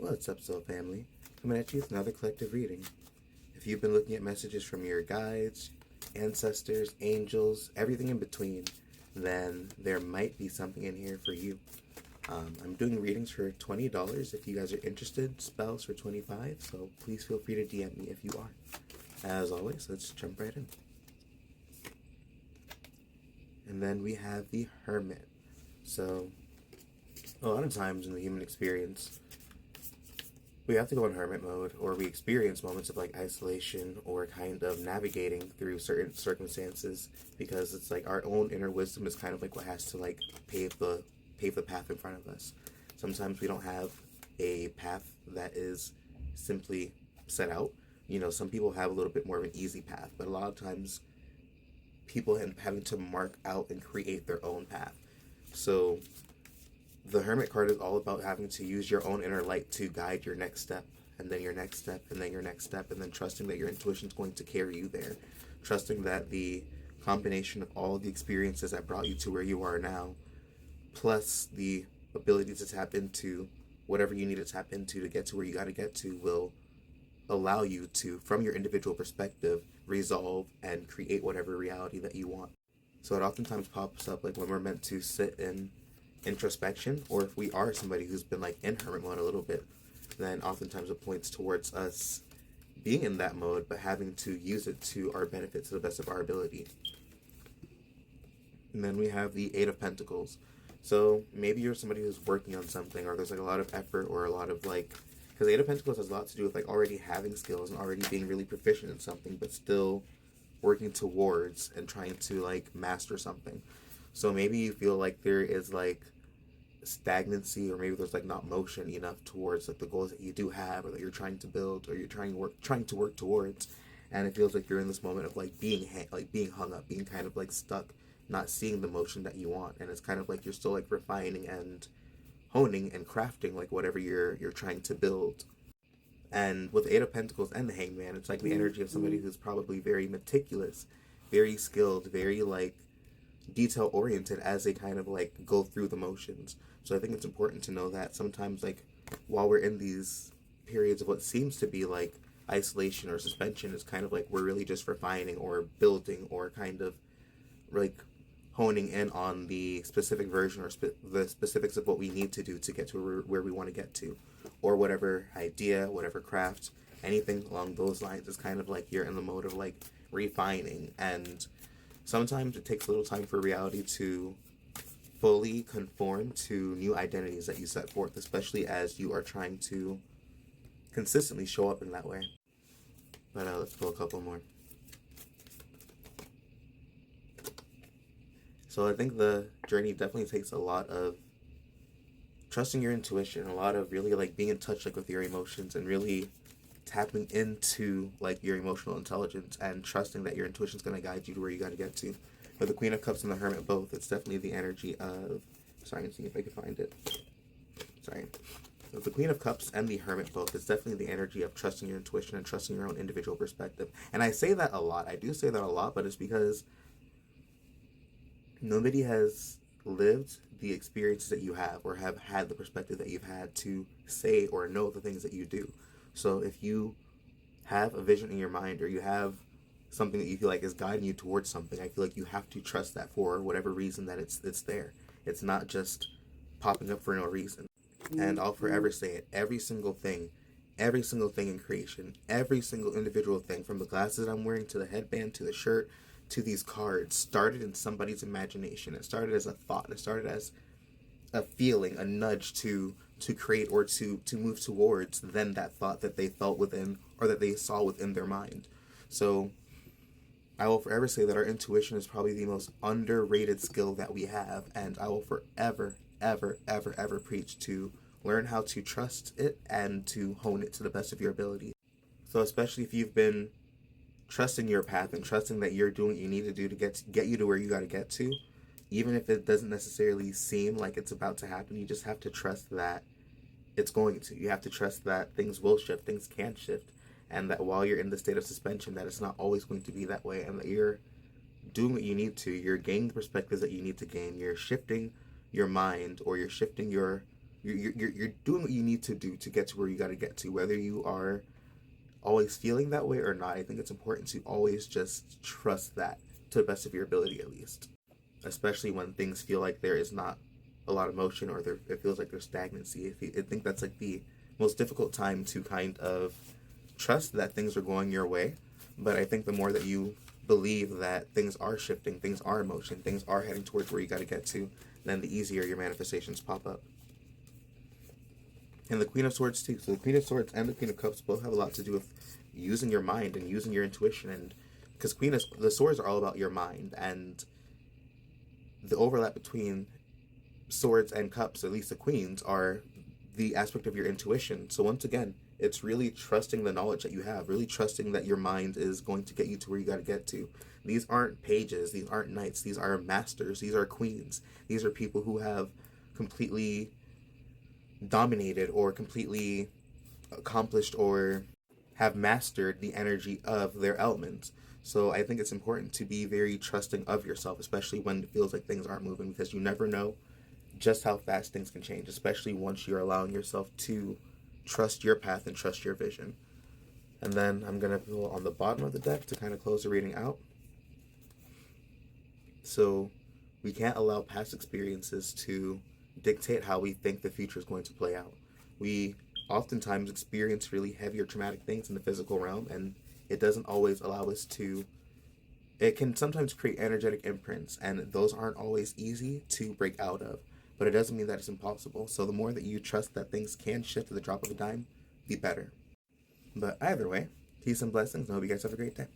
What's up, Soul Family? Coming at you with another collective reading. If you've been looking at messages from your guides, ancestors, angels, everything in between, then there might be something in here for you. I'm doing readings for $20. If you guys are interested, spells for $25, so please feel free to DM me if you are. As always, let's jump right in. And then we have the Hermit. So, a lot of times in the human experience, we have to go in hermit mode, or we experience moments of like isolation or kind of navigating through certain circumstances, because it's like our own inner wisdom is kind of like what has to like pave the path in front of us. Sometimes we don't have a path that is simply set out. You know, some people have a little bit more of an easy path, but a lot of times people having to mark out and create their own path. So the Hermit card is all about having to use your own inner light to guide your next step, and then your next step, and then your next step, and then trusting that your intuition is going to carry you there. Trusting that the combination of all the experiences that brought you to where you are now, plus the ability to tap into whatever you need to tap into to get to where you got to get to, will allow you to, from your individual perspective, resolve and create whatever reality that you want. So it oftentimes pops up like when we're meant to sit in introspection, or if we are somebody who's been like in hermit mode a little bit, then oftentimes it points towards us being in that mode but having to use it to our benefit to the best of our ability. And then we have the Eight of Pentacles. So maybe you're somebody who's working on something, or there's like a lot of effort or a lot of like, because Eight of Pentacles has a lot to do with like already having skills and already being really proficient in something, but still working towards and trying to like master something. So maybe you feel like there is like stagnancy, or maybe there's like not motion enough towards like the goals that you do have, or that you're trying to build, or you're trying to work towards, and it feels like you're in this moment of like being hung up, being kind of like stuck, not seeing the motion that you want, and it's kind of like you're still like refining and honing and crafting like whatever you're trying to build. And with the Eight of Pentacles and the Hangman, it's like the energy of somebody who's probably very meticulous, very skilled, very like detail oriented as they kind of like go through the motions. So I think it's important to know that sometimes like while we're in these periods of what seems to be like isolation or suspension, it's kind of like we're really just refining or building or kind of like honing in on the specific version or the specifics of what we need to do to get to where we want to get to, or whatever idea, whatever craft, anything along those lines is kind of like you're in the mode of like refining. And sometimes it takes a little time for reality to fully conform to new identities that you set forth, especially as you are trying to consistently show up in that way. But let's pull a couple more. So I think the journey definitely takes a lot of trusting your intuition, a lot of really like being in touch like with your emotions, and really tapping into like your emotional intelligence and trusting that your intuition is going to guide you to where you got to get to. With the Queen of Cups and the Hermit both, it's definitely the energy of, sorry, I'm seeing if I can find it. Sorry. With the Queen of Cups and the Hermit both, it's definitely the energy of trusting your intuition and trusting your own individual perspective. And I say that a lot. I do say that a lot, but it's because nobody has lived the experiences that you have, or have had the perspective that you've had to say or know the things that you do. So if you have a vision in your mind, or you have something that you feel like is guiding you towards something, I feel like you have to trust that for whatever reason that it's there. It's not just popping up for no reason. And I'll forever say it. Every single thing in creation, every single individual thing, from the glasses I'm wearing to the headband to the shirt to these cards, started in somebody's imagination. It started as a thought. It started as a feeling, a nudge to create or to move towards then that thought that they felt within, or that they saw within their mind. So I will forever say that our intuition is probably the most underrated skill that we have, and I will forever, ever preach to learn how to trust it and to hone it to the best of your ability. So especially if you've been trusting your path and trusting that you're doing what you need to do to get you to where you got to get to, even if it doesn't necessarily seem like it's about to happen, you just have to trust that it's going to. You have to trust that things will shift, things can shift, and that while you're in the state of suspension, that it's not always going to be that way, and that you're doing what you need to. You're gaining the perspectives that you need to gain. You're shifting your mind, or you're shifting your You're doing what you need to do to get to where you got to get to, whether you are always feeling that way or not. I think it's important to always just trust that to the best of your ability, at least, especially when things feel like there is not a lot of motion or it feels like there's stagnancy. I think that's like the most difficult time to kind of trust that things are going your way. But I think the more that you believe that things are shifting, things are in motion, things are heading towards where you got to get to, then the easier your manifestations pop up. And the Queen of Swords too. So the Queen of Swords and the Queen of Cups both have a lot to do with using your mind and using your intuition, and because the Swords are all about your mind, and the overlap between Swords and Cups, at least the Queens, are the aspect of your intuition. So once again, it's really trusting the knowledge that you have, really trusting that your mind is going to get you to where you got to get to. These aren't pages, these aren't knights, these are masters, these are queens. These are people who have completely dominated or completely accomplished or have mastered the energy of their elements. So I think it's important to be very trusting of yourself, especially when it feels like things aren't moving, because you never know just how fast things can change, especially once you're allowing yourself to trust your path and trust your vision. And then I'm going to pull on the bottom of the deck to kind of close the reading out. So we can't allow past experiences to dictate how we think the future is going to play out. We oftentimes experience really heavy or traumatic things in the physical realm, and it doesn't always allow us to. It can sometimes create energetic imprints, and those aren't always easy to break out of, but it doesn't mean that it's impossible. So the more that you trust that things can shift at the drop of a dime, the better. But either way, peace and blessings, and I hope you guys have a great day.